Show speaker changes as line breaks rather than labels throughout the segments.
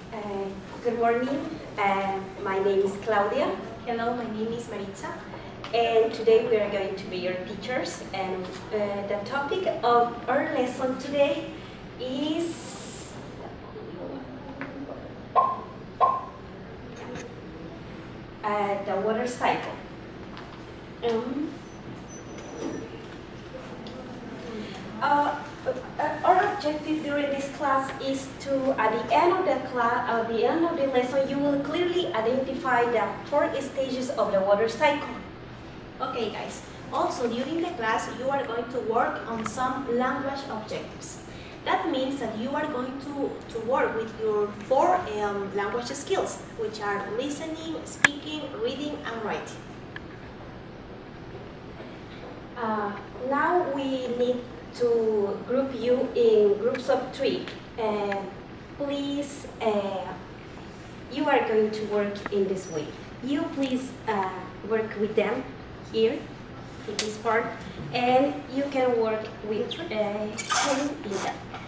Good morning. My name is Claudia.
Hello, my name is Maritza.
And today we are going to be your teachers. And the topic of our lesson today is the water cycle. Our objective during this class is to, at the end of the lesson, you will clearly identify the 4 stages of the water cycle.
Okay, guys. Also, during the class, you are going to work on some language objectives. That means that you are going to work with your 4 language skills, which are listening, speaking, reading, and writing.
Now we need to group you in groups of 3. Please, you are going to work in this way. You please work with them here in this part, and you can work with him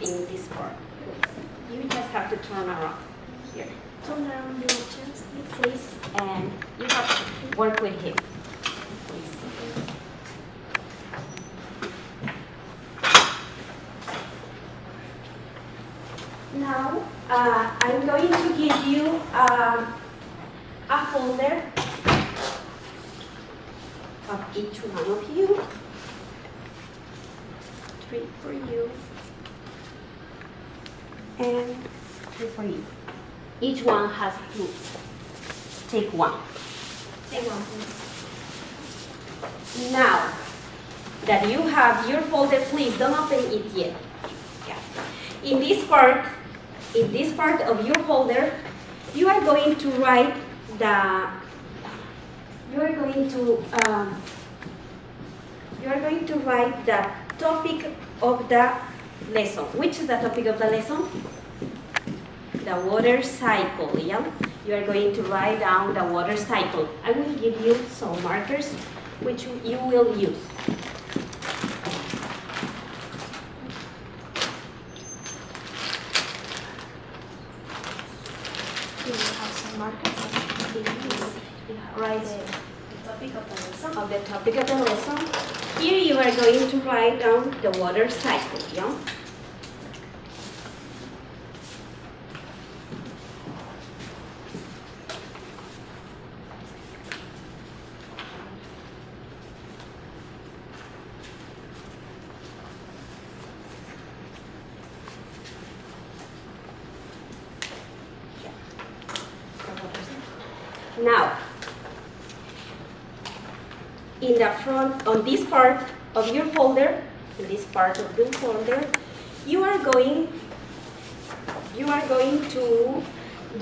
in this part. You just have to turn around here.
Turn around your chest,
Please, and you have to work with him. Now, I'm going to give you a folder of each one of you. 3 for you, and 3 for you. Each one has to take one.
Take one, please.
Now that you have your folder, please don't open it yet. Yeah. In this part of your folder, you are going to write the topic of the lesson. Which is the topic of the lesson? The water cycle. Yeah? You are going to write down the water cycle. I will give you some markers which you will use.
You will have some markers.
Write
The topic of the lesson.
of the topic of the lesson. Here you are going to write down the water cycle. Yeah? Now, in the front, on this part of your folder, you are going to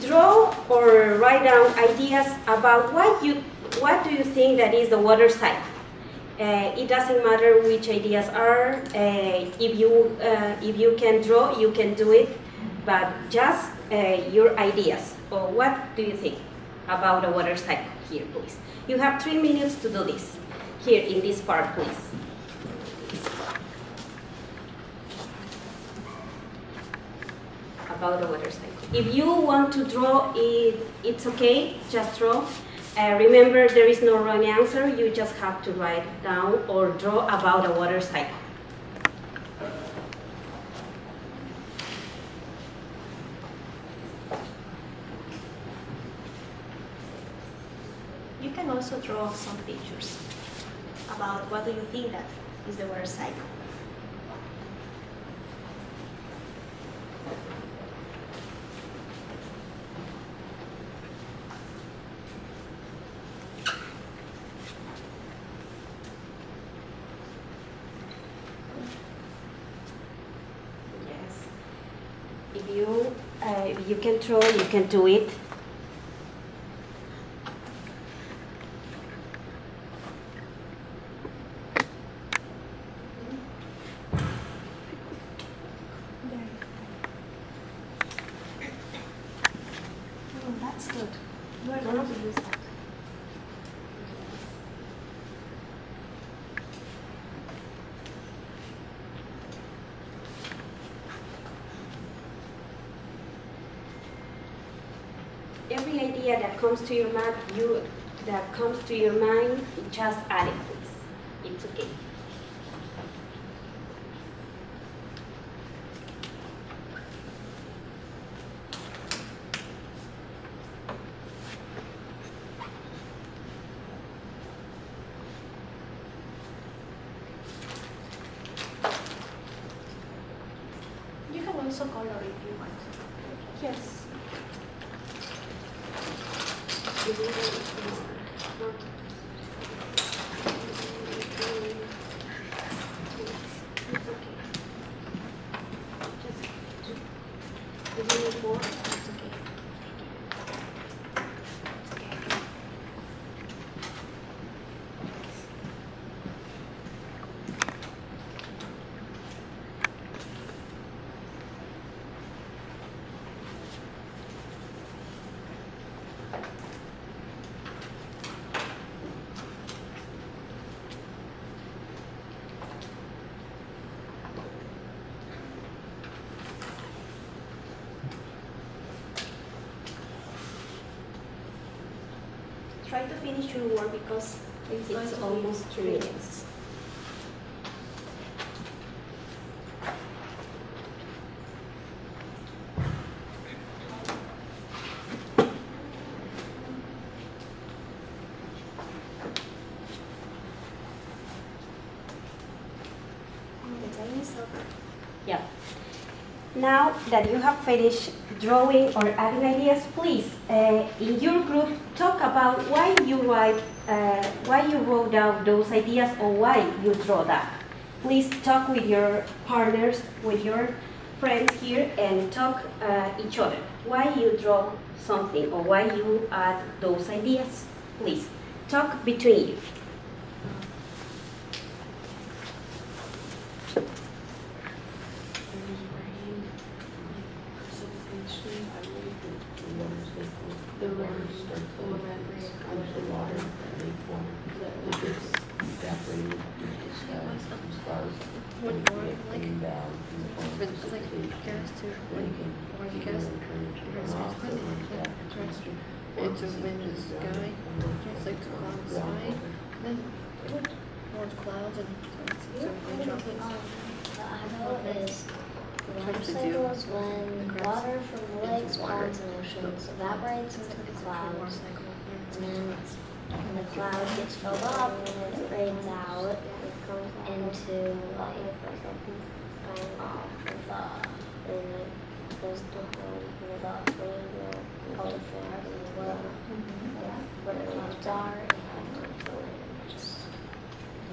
draw or write down ideas about what do you think that is the water cycle. It doesn't matter which ideas are. If you can draw, you can do it, but just your ideas. Or what do you think about the water cycle here, please? You have 3 minutes to do this. Here in this part, please. About the water cycle. If you want to draw it, it's okay, just draw. Remember, there is no wrong answer. You just have to write down or draw about the water cycle.
You can also draw some pictures about what do you think that is the water cycle.
Yes. If you can draw, you can do it.
That's good. You are going to use that.
every idea that comes to your mind, just add it, please. It's okay.
You can also color if you want.
Yes.
Try to finish your work because it's going to
almost
be
3 minutes.
The time is up.
Yeah. Now that you have finished drawing or adding ideas, please, in your group, talk about why you wrote down those ideas or why you draw that. Please talk with your partners, with your friends here, and talk each other. Why you draw something or why you add those ideas. Please, talk between you.
The rivers start full of the water that they form. It gets evaporated into the sky, and stars, and it gets cleaned down in the form of precipitation. Then it can turn into runoff, that runs back into
It's a windy sky, it's like cloud sky, then more clouds and so rain droplets.
The idol is the water
Trying to
cycle
do
is when water from the lakes, ponds, and oceans evaporates into the clouds, and then when the cloud gets filled up, it rains out into like and it goes to the rainbow color forms as well. But it clouds are and just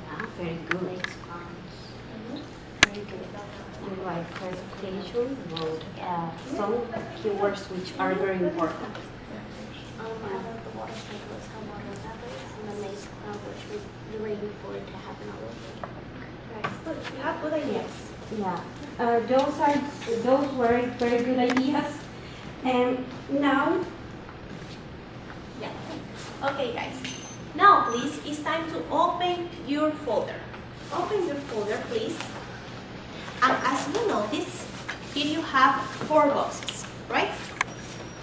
Yeah, very good.
makes ponds.
Very good. You write presentation, wrote some keywords which are very important.
Out of the water cycle is how water evaporates and then makes cloud, which would the rain for it to happen all over.
Guys, good. You have good ideas.
Yeah, those were very good ideas. And now,
Yeah. Okay, guys. Now, please, it's time to open your folder. Open your folder, please. And as you notice, here you have 4 boxes, right?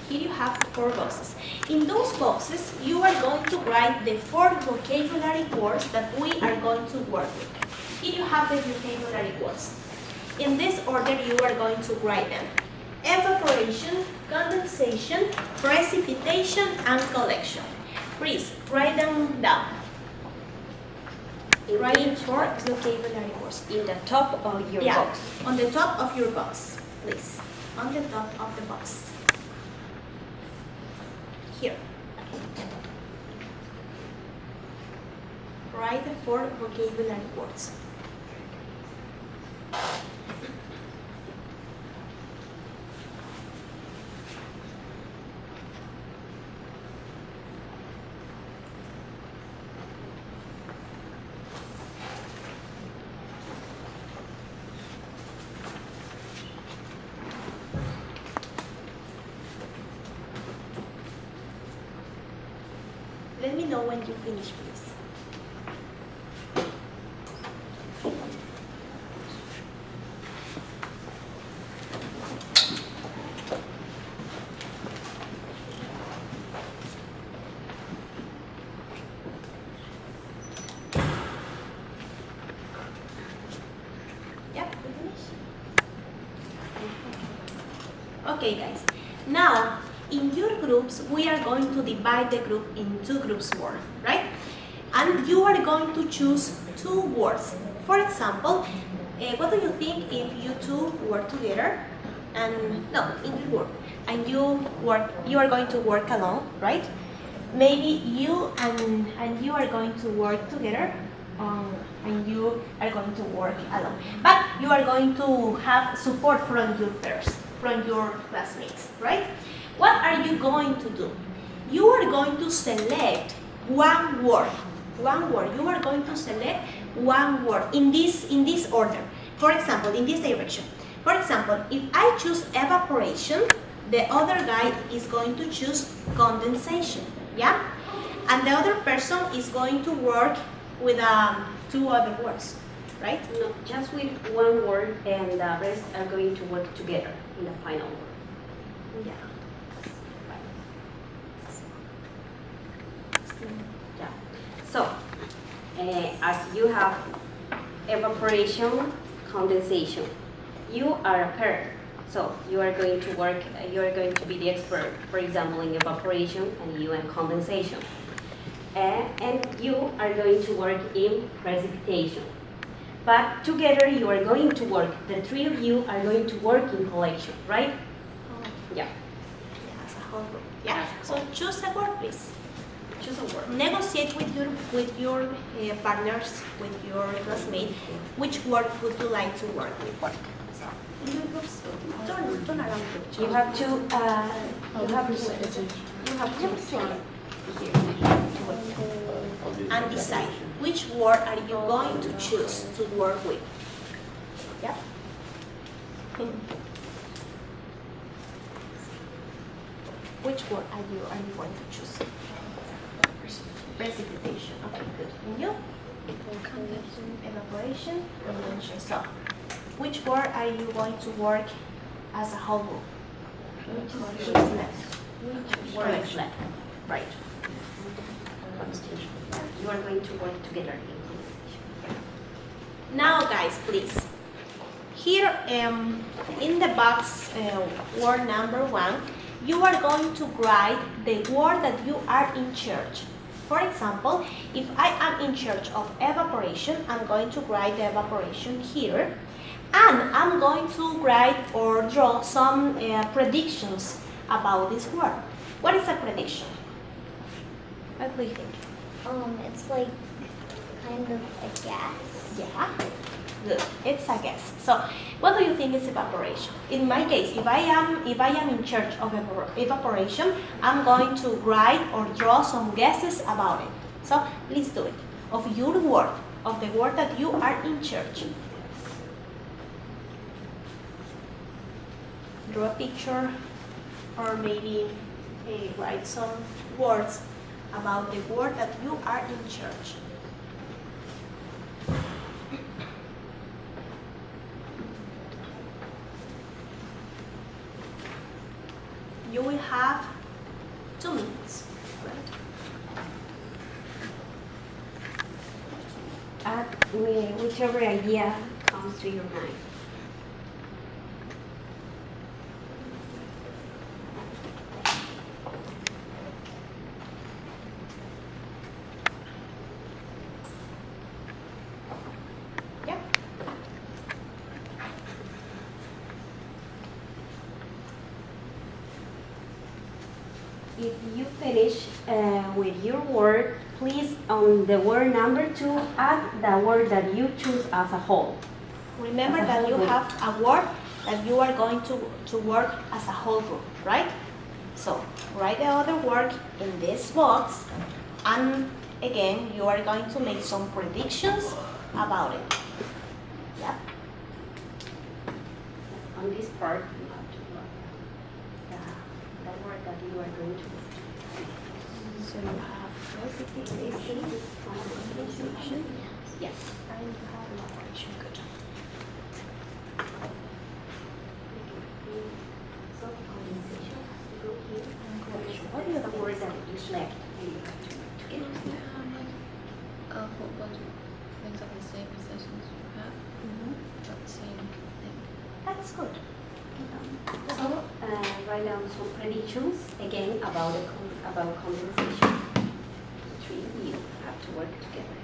Here you have 4 boxes. In those boxes, you are going to write the 4 vocabulary words that we are going to work with. Here you have the vocabulary words. In this order, you are going to write them. Evaporation, condensation, precipitation, and collection. Please, write them down. Write 4 vocabulary words.
in the top of your
Yeah,
box.
on the top of your box, please. On the top of the box. Here. Write the 4 vocabulary words. Let me know when you finish, please. Now, in your groups, we are going to divide the group in 2 groups more, right? And you are going to choose 2 words. For example, what do you think if you two work together and in your work and you are going to work alone, right? Maybe you and you are going to work together and you are going to work alone. But you are going to have support from your peers, from your classmates, right? What are you going to do? You are going to select one word. One word. You are going to select one word in this order. For example, in this direction. For example, if I choose evaporation, the other guy is going to choose condensation. Yeah? And the other person is going to work with 2 other words, right?
No, just with one word, and the rest are going to work together in the final word.
Yeah.
Yeah. So, as you have evaporation, condensation, you are a pair. So you are going to work. You are going to be the expert, for example, in evaporation, and you in condensation. And you are going to work in precipitation. But together you are going to work. The 3 of you are going to work in collection, right? Yeah.
Yeah, as a whole group. Yeah. So choose a word, please. Choose a word. Negotiate with your partners, with your classmate. Which word would you like to work with? So in your groups, turn around.
You have to. You have to turn here.
And decide which word are you going to choose to work with. Yep. Which word are you going to choose? Precipitation. Okay, good. And you? Evaporation. Condensation. So, which word are you going to work as a whole group? Which is left? Which word is left? Right.
You are going to work together in condensation.
Now, guys, please. Here in the box, word number 1, you are going to write the word that you are in charge. For example, if I am in charge of evaporation, I'm going to write the evaporation here. And I'm going to write or draw some predictions about this word. What is a prediction? What do you think?
It's like kind of a gas.
Yeah, good. It's a guess. So, what do you think is evaporation? In my case, if I am in charge of evaporation, I'm going to write or draw some guesses about it. So, please do it. Of your word, of the word that you are in charge. Draw a picture, or maybe write some words about the word that you are in charge. You will have 2 minutes.
Add whichever idea comes to your mind.
Yeah.
If you finish with your word, please on the word number 2, add the word that you choose as a whole.
Remember
As a
that
whole
you
group.
have a word that you are going to work as a whole group, right? So write the other word in this box, and again you are going to make some predictions about it. Yep.
On this part, you have to write the word that you are going to work.
So you have precipitation, condensation,
Yes.
and you have evaporation. Good.
So condensation has to go here. What is the word that is left? And you have to work together.
A whole bunch of things of the same positions you have, but the same thing.
That's good.
So, write down some predictions again about condensation. Three, you have to work together.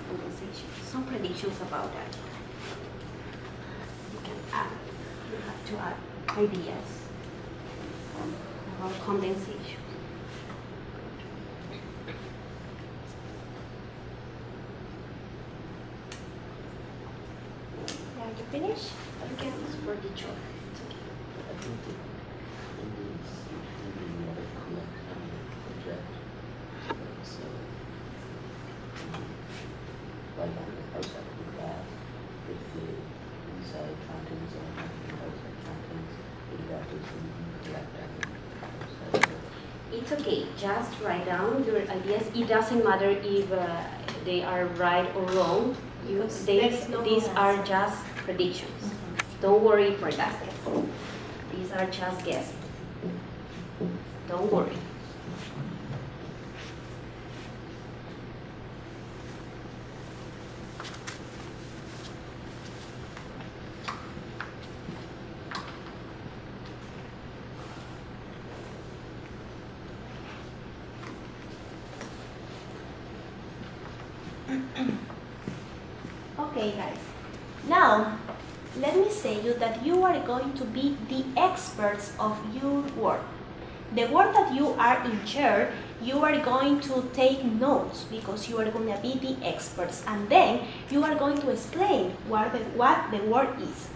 Condensation. Some predictions about that. You can add. You have to add ideas about condensation. Now you finish. You can for the job.
I think that in the other collect project, so like on the outside of the class, if the inside contents and the outside contents, exactly so you can collect on the outside.
It's okay, just write down your ideas. It doesn't matter if they are right or wrong. These are just predictions. Don't worry for that. These are just guesses. Don't worry.
Okay, guys. Now, let me say you that you are going to be the experts of your work. The work that you are in charge, you are going to take notes because you are going to be the experts, and then you are going to explain what the work is.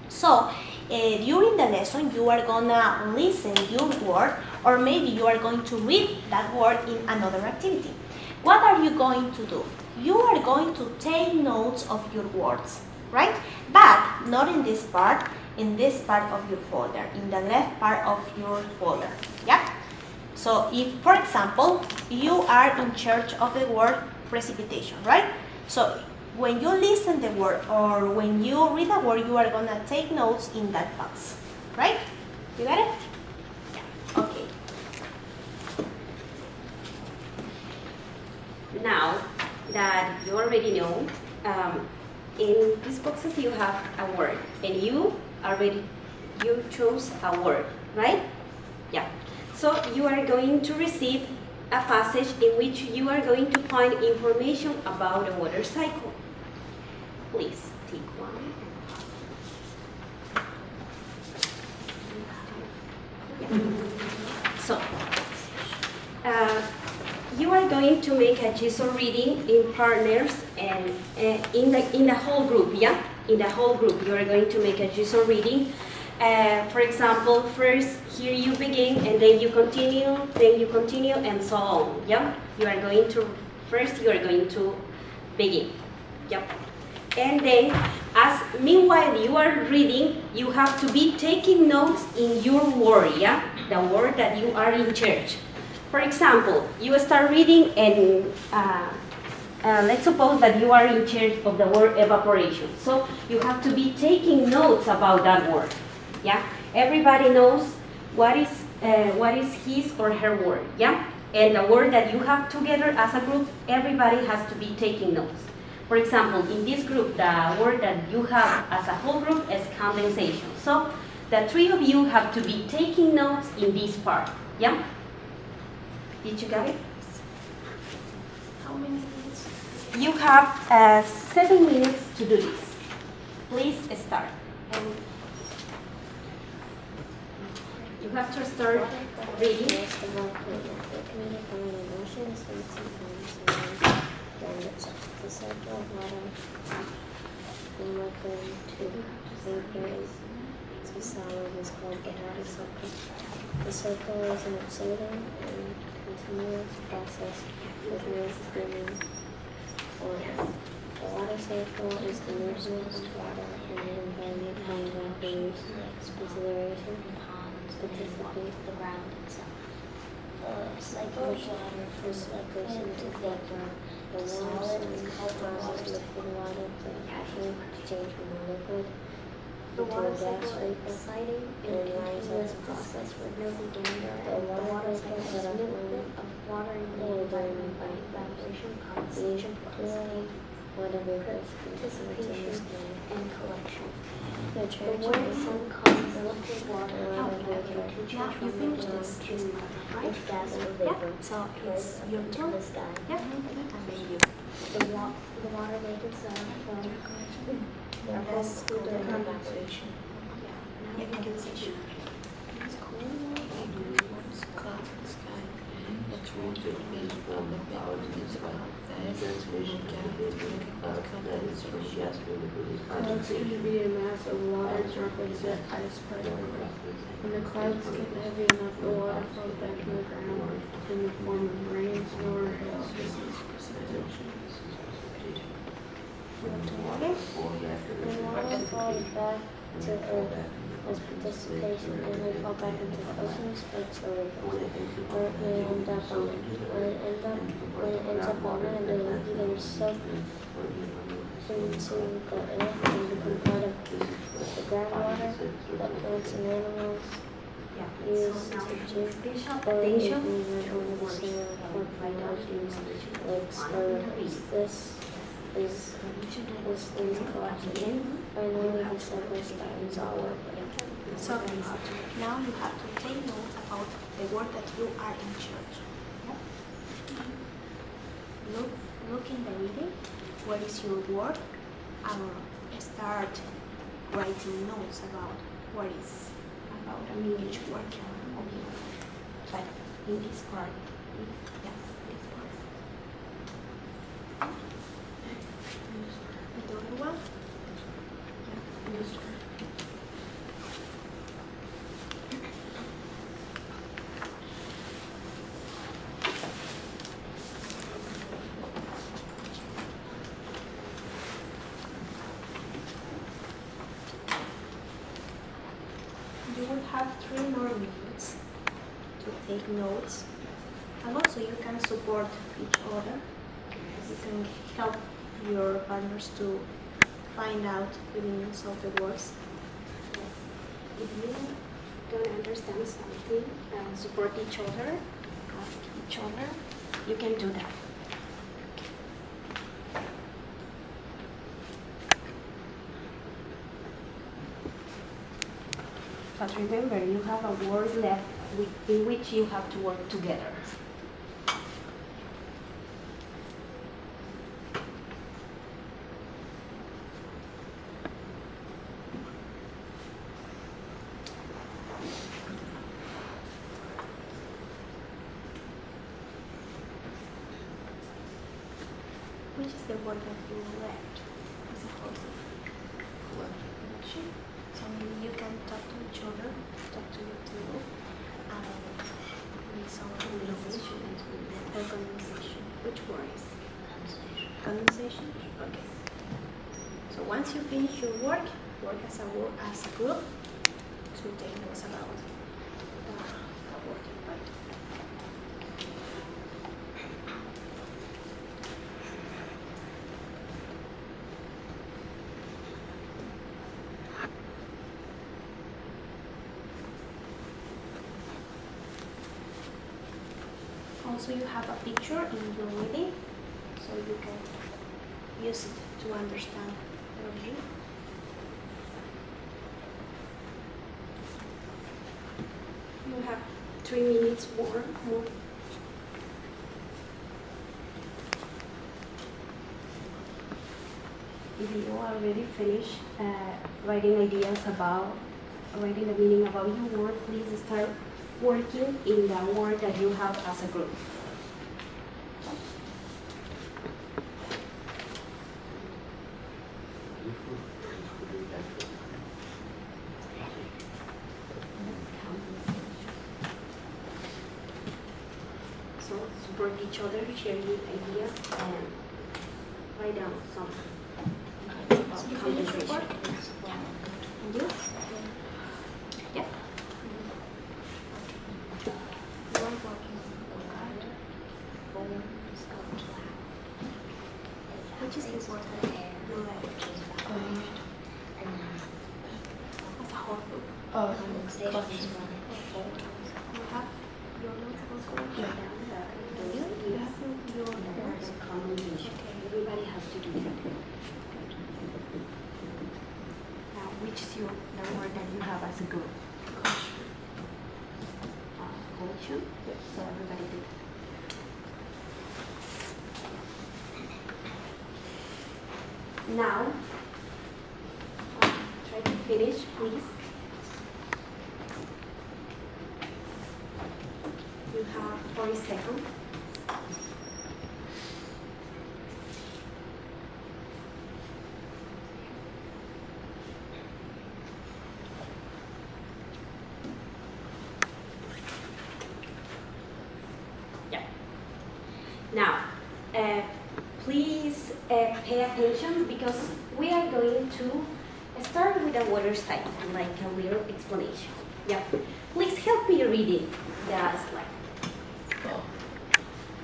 So, during the lesson, you are going to listen your work, or maybe you are going to read that work in another activity. What are you going to do? You are going to take notes of your words, right? But not in this part of your folder, in the left part of your folder, yeah? So if, for example, you are in charge of the word precipitation, right? So when you listen the word or when you read a word, you are gonna take notes in that box, right? You got it? Yeah. Okay.
Now that you already know, in these boxes you have a word, and you chose a word, right? Yeah. So you are going to receive a passage in which you are going to find information about the water cycle. Please take one. Yeah. So, you are going to make a GSO reading in partners and in the whole group, yeah? In the whole group, you are going to make a GSO reading. For example, first here you begin, and then you continue, and so on, yeah? You are going to begin, yep. And then, meanwhile you are reading, you have to be taking notes in your word, yeah? The word that you are in charge. For example, you start reading and let's suppose that you are in charge of the word evaporation. So you have to be taking notes about that word. Yeah, everybody knows what is his or her word. Yeah, and the word that you have together as a group, everybody has to be taking notes. For example, in this group, the word that you have as a whole group is condensation. So the three of you have to be taking notes in this part. Yeah. Did you get it?
How many minutes?
You have 7 minutes to do this. Please start. You have to start reading.
The cycle of water from liquid to vapor to solid is called the water cycle. The cycle is an exciting and continuous process with no beginning or end. The water cycle is the movement of water in the environment by evaporation, acceleration, specifically the ground itself. The cycle of water first goes into vapor. The solid causes liquid water to actually change from a liquid into a gas vapor and rise as a process with no beginning. The water cycle is movement of water in the environment by evaporation, condensation, precipitation, What are the participation and collection? The word sun causes liquid water out of the
Now you finish this part, right?
with gas or
Yeah.
vapor.
So it's your
into
turn.
the sky.
Yeah. And then you.
The water vapor cells from their whole through the evaporation.
Yeah, condensation.
It's cool. It's cloud in the sky. It's really big on the cloud and it's like that. It's really
Clouds
Seem to be a mass of water droplets that ice particles. When the clouds get heavy enough, the water falls back to the ground in the form of rain, snow, or hail.
When water falls back to Earth as precipitation, it may fall back into the ocean, spikes, or rivers, or it may end up on land. When it ends up on land, it will either soak into the earth and become part of the groundwater that plants and animals use to drink, or it may run over the soil or from oceans, lakes, or rivers. This is collection. Finally, the cycle starts all over.
So now you have to take note about the work that you are in charge. Look in the reading. What is your work? And start writing notes about what is about each work. But in this part, yes, this part. And the other one? Yeah. You will have 3 more minutes to take notes, and also you can support each other. You can help your partners to find out the meanings of the words. If you don't understand something, support each other, ask each other. You can do that. But remember, you have a word left in which you have to work together. Which is the word that you left as a whole? Collection. So maybe you can talk to each other, talk to your table, and make some condensation. Or condensation. Which word is? Condensation. Okay. So once you finish your work as a group to take notes about the word, right? Also, you have a picture in your reading, so you can use it to understand the reading. You have 3 minutes more. If you already finished writing writing the meaning about your word, please start working in the word that you have as a group. So support each other, share good ideas, and write down some compensation. And you? Yeah. Which is this word that you left? As a whole group.
Oh,
Condensation is one.
You have your notes about collection?
Yeah.
You have your notes?
Condensation. Everybody has to do that. explanation. So everybody did. Now, try to finish, please. You have 40 seconds. Yeah. Now, please pay attention because we are going to start with a water cycle, like a little explanation. Yeah. Please help me reading the slide.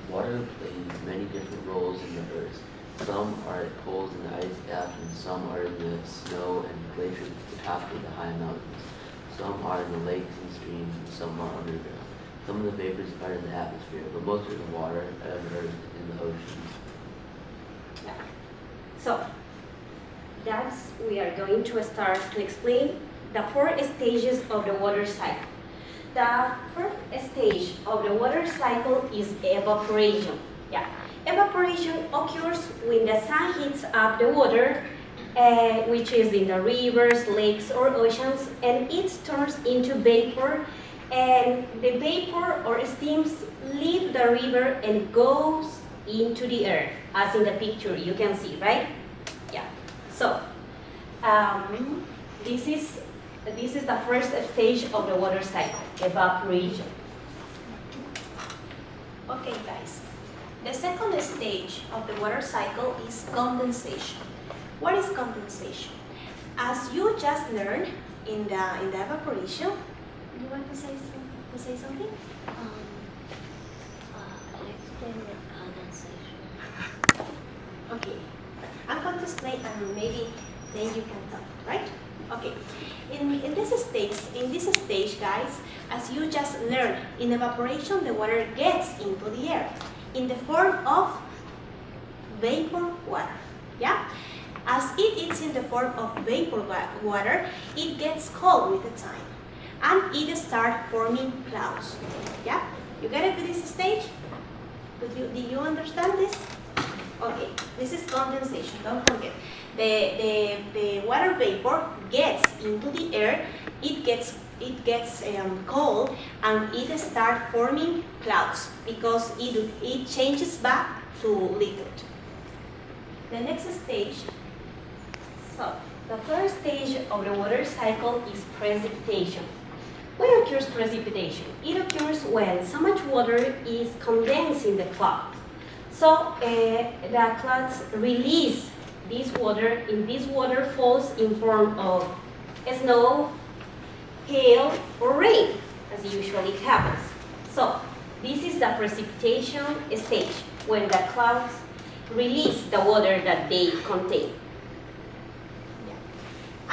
Water plays many different roles in the earth. Some are at poles in the ice caps, and some are in the snow and glaciers at the top of the high mountains. Some are in the lakes and streams, and some are underground. Some of the vapors are in the atmosphere, but most of the water on earth is in the oceans.
Yeah. So, we are going to start to explain the 4 stages of the water cycle. The first stage of the water cycle is evaporation. Yeah. Evaporation occurs when the sun heats up the water, which is in the rivers, lakes, or oceans, and it turns into vapor, and the vapor or steams leave the river and goes into the air, as in the picture you can see, right? Yeah. So, this is the first stage of the water cycle, evaporation.
Okay, guys. The second stage of the water cycle is condensation. What is condensation? As you just learned in the evaporation, you want to say something?
Explain the condensation.
Okay. I'm going to explain and maybe then you can talk, right? Okay. In this stage, guys, as you just learned, in evaporation, the water gets into the air in the form of vapor water. Yeah? As it is in the form of vapor water, it gets cold with the time, and it starts forming clouds. Yeah? You get it with this stage? Did you understand this? Okay, this is condensation, don't forget. The water vapor gets into the air, it gets cold, and it starts forming clouds because it changes back to liquid. The next stage,
So, the first stage of the water cycle is precipitation. When occurs precipitation? It occurs when so much water is condensed in the cloud. So, the clouds release this water, and this water falls in form of snow, hail, or rain, as usually happens. So, this is the precipitation stage, when the clouds release the water that they contain.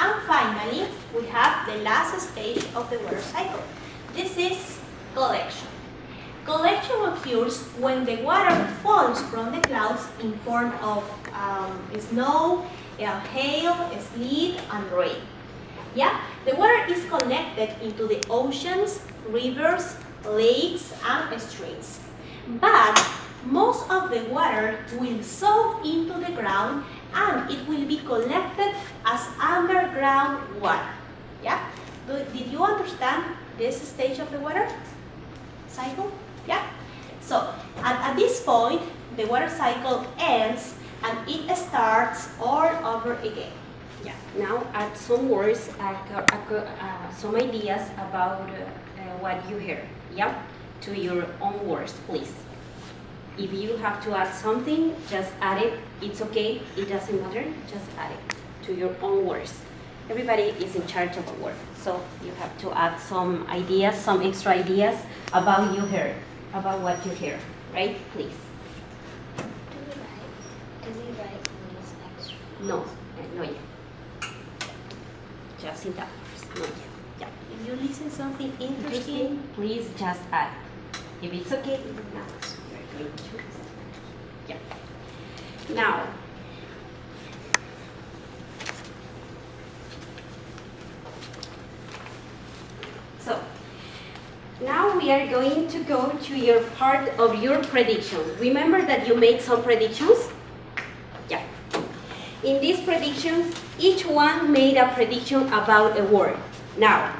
and finally, we have the last stage of the water cycle. This is collection. Collection occurs when the water falls from the clouds in form of snow, hail, sleet, and rain. Yeah, the water is collected into the oceans, rivers, lakes, and streams. But most of the water will soak into the ground, and it will be collected as underground water. Yeah? Did you understand this stage of the water cycle? Yeah? So, at this point, the water cycle ends and it starts all over again.
Yeah. Now add some words, some ideas about what you hear. Yeah, to your own words, please. If you have to add something, just add it. It's okay. It doesn't matter. Just add it to your own words. Everybody is in charge of a word, so you have to add some ideas, some extra ideas about what you hear. Right? Please.
Do we write these extra?
No, no yet. Just in that words, not yet. Yeah.
If you listen something interesting,
Please just add. If it's okay, now we're going to. Yeah. Now. So, Now we are going to go to your part of your prediction. Remember that you made some predictions? Yeah. In these predictions, each one made a prediction about a word. Now,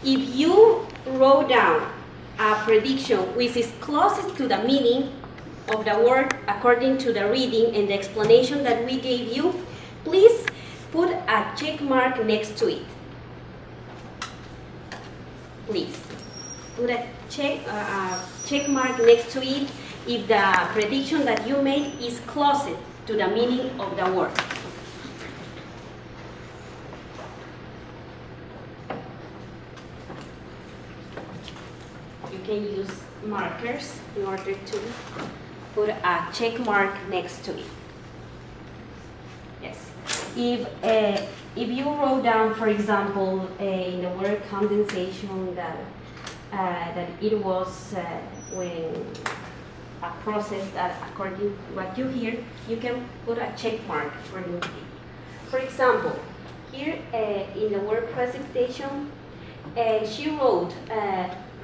if you wrote down a prediction which is closest to the meaning of the word according to the reading and the explanation that we gave you, please put a check mark next to it. Please put a check mark next to it if the prediction that you made is closest to the meaning of the word. You can use markers in order to put a check mark next to it. Yes. If you wrote down, for example, in the word condensation that it was when a process that according to what you hear, you can put a check mark for it. For example, here in the word precipitation, she wrote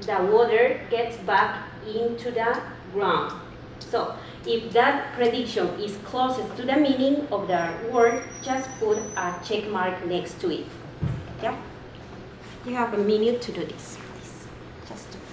the water gets back into the ground. So if that prediction is closest to the meaning of the word, just put a check mark next to it. Yeah? You have a minute to do this. Please. Just do it.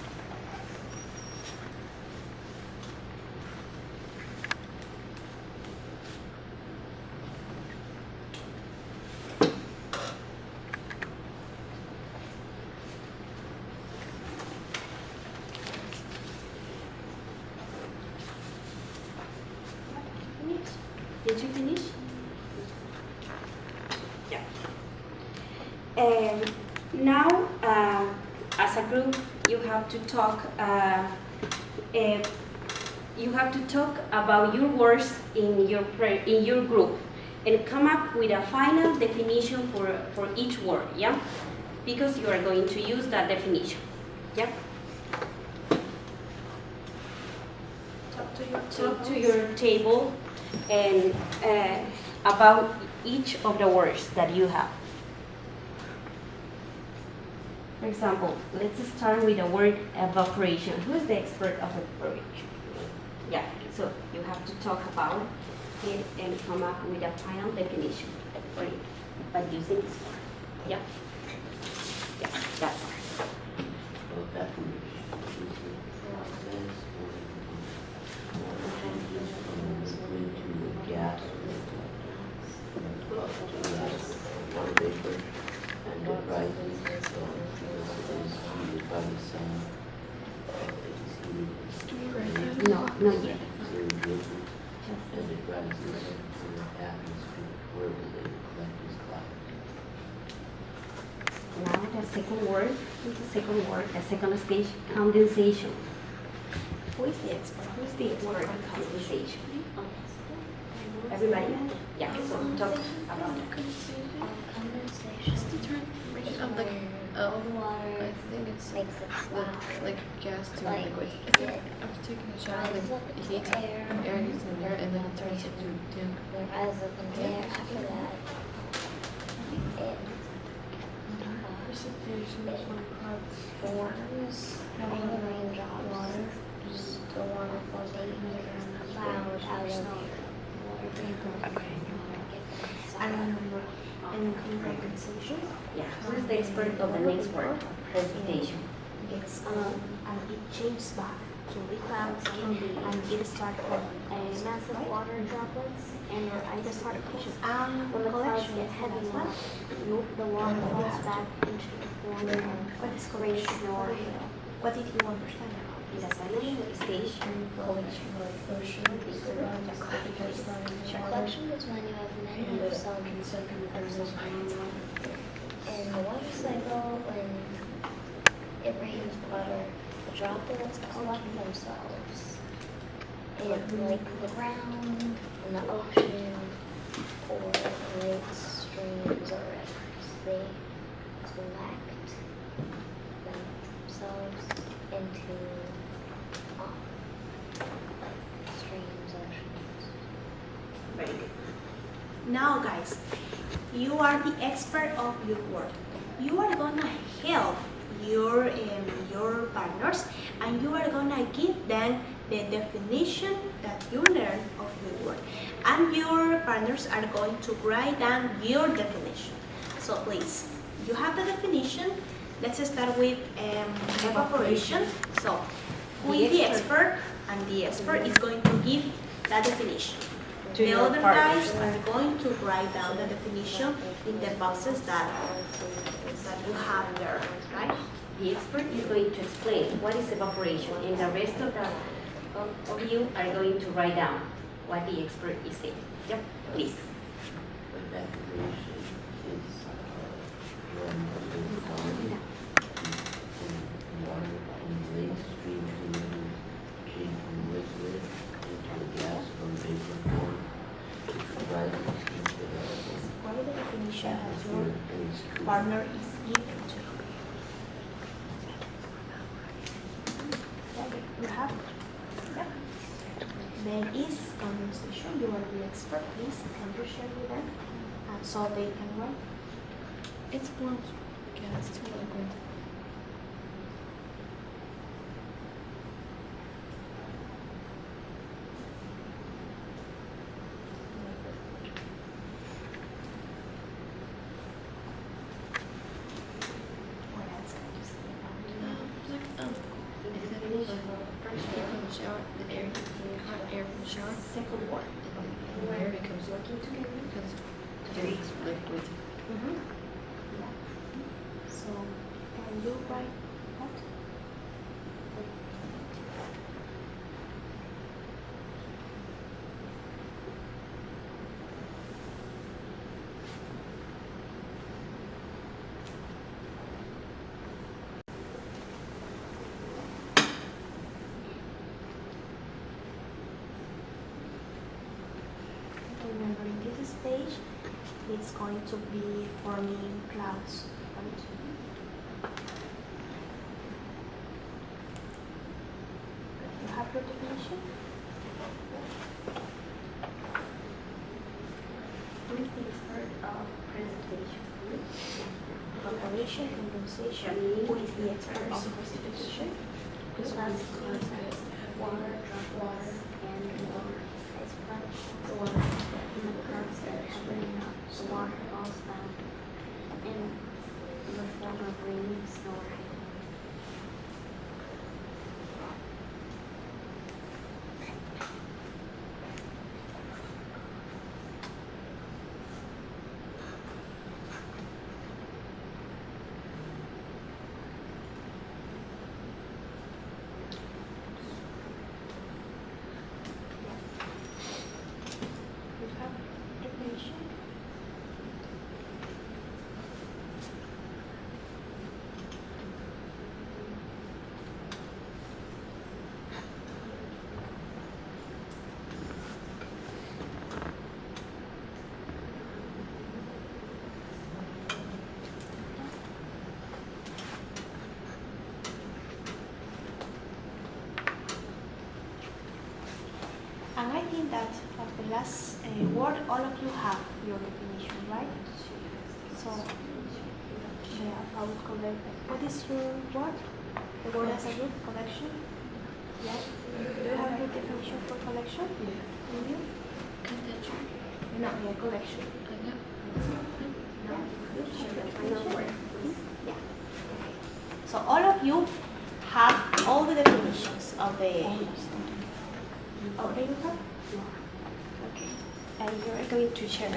Did you finish? Yeah. Now, as a group, you have to talk. You have to talk about your words in your group, and come up with a final definition for each word. Yeah, because you are going to use that definition. Yeah. Talk to your table and about each of the words that you have. For example, let's start with the word evaporation. Who's the expert of evaporation? Yeah, so you have to talk about it and come up with a final definition for it by using this word. Yeah? Yeah, that part.
Well, evaporation is the process where wind to gas, water vapor, and it rises, so it is heated by the sun.
No, not yet.
And it rises to the atmosphere where they collect as clouds.
Now the second stage, condensation.
Who is the expert?
Who's the word condensation? Everybody? Yeah, so talk about it.
Condensation.
Of like,
Water
I think it's
makes it flat.
like gas to
Like,
liquid.
it
After taking a shower,
rises up
like
into
heat,
the air,
air gets in there, and then it turns into damp.
then rises up in the air. After that, it
Precipitation is when clouds
forms in the raindrops. The water falls deep into the cloud out of water vapor.
And condensation.
Yeah, who's the expert of the next word? Precipitation.
It changes back to the clouds, and it starts from
Massive water droplets and your ice particles. When the clouds
collection
get
is
heavy
as
enough, the water falls back into the form
What is
of rain
collection?
or hail.
What did you understand about
The silent stage.
Collection is when you have many of some in the water cycle, when it rains water, the droplets collect themselves in like the ground, in the ocean, or lakes, streams, or rivers. They collect themselves into like streams, oceans.
Very good.
Now, guys, you are the expert of your word. You are gonna help your partners, and you are gonna give them the definition that you learned of your word, and your partners are going to write down your definition. So please, you have the definition. Let's start with evaporation. So who is the expert? And the expert is going to give that definition. The other guys are going to write down the definition in the boxes that you have there, right?
The expert is going to explain what is evaporation, and the rest of you are going to write down what the expert is saying. Yep, please.
Evaporation is when the solid in water in lakes, streams, and rivers change from liquid into a gas or vapor form, which rises into the
What is the definition that
atmosphere
your
and is true.
partner is giving to you? Okay, you have. Yeah. There is conversation. You are the expert. Please, can you share with them so they can write?
It's warm. Yeah, it's too liquid.
What else can you say about it?
Like, first you from the shower, the air, hot air from the shower,
Second word.
and the air becomes
Working together.
because it's liquid.
Yeah. So, can you write what? Remember, in this stage, it's going to be forming clouds. Right? You have your definition? Who is the expert of precipitation? Evaporation, condensation. Who is the expert of precipitation?
This was water, water, and water. It's the water in the clouds that happening up. The water falls down in the form of rain, snow, or hail.
You have definition? And I think that for the last word, all of you have your definition, right? So, yeah, I will collect. What is your word? The word as a group, collection? Yeah. Do you have your definition for collection? Do you?
Contention.
No, yeah, collection.
Yeah.
No. Final word. Yeah. So all of you have all the definitions of the. Okay, you have? Okay. And you are going to share the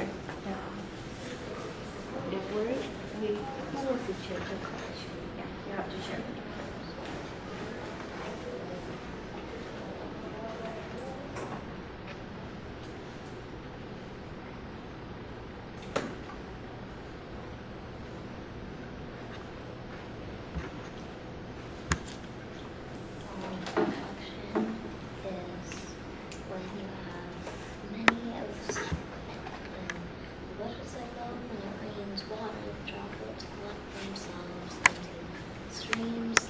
word with who was the church of collection. Yeah, you have to share it.
Collection is when you have many of what is it called when it rains water droplets collect themselves into streams,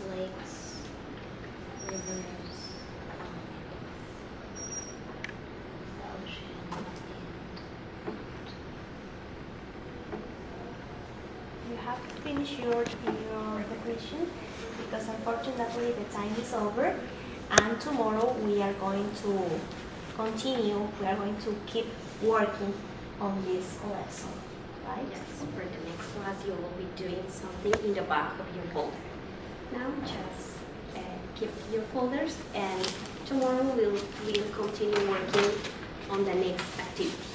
have to finish your decoration because unfortunately the time is over, and tomorrow we are going to continue. We are going to keep working on this lesson, right?
Yes, for the next class you will be doing something in the back of your folder. Now just keep your folders, and tomorrow we'll continue working on the next activity.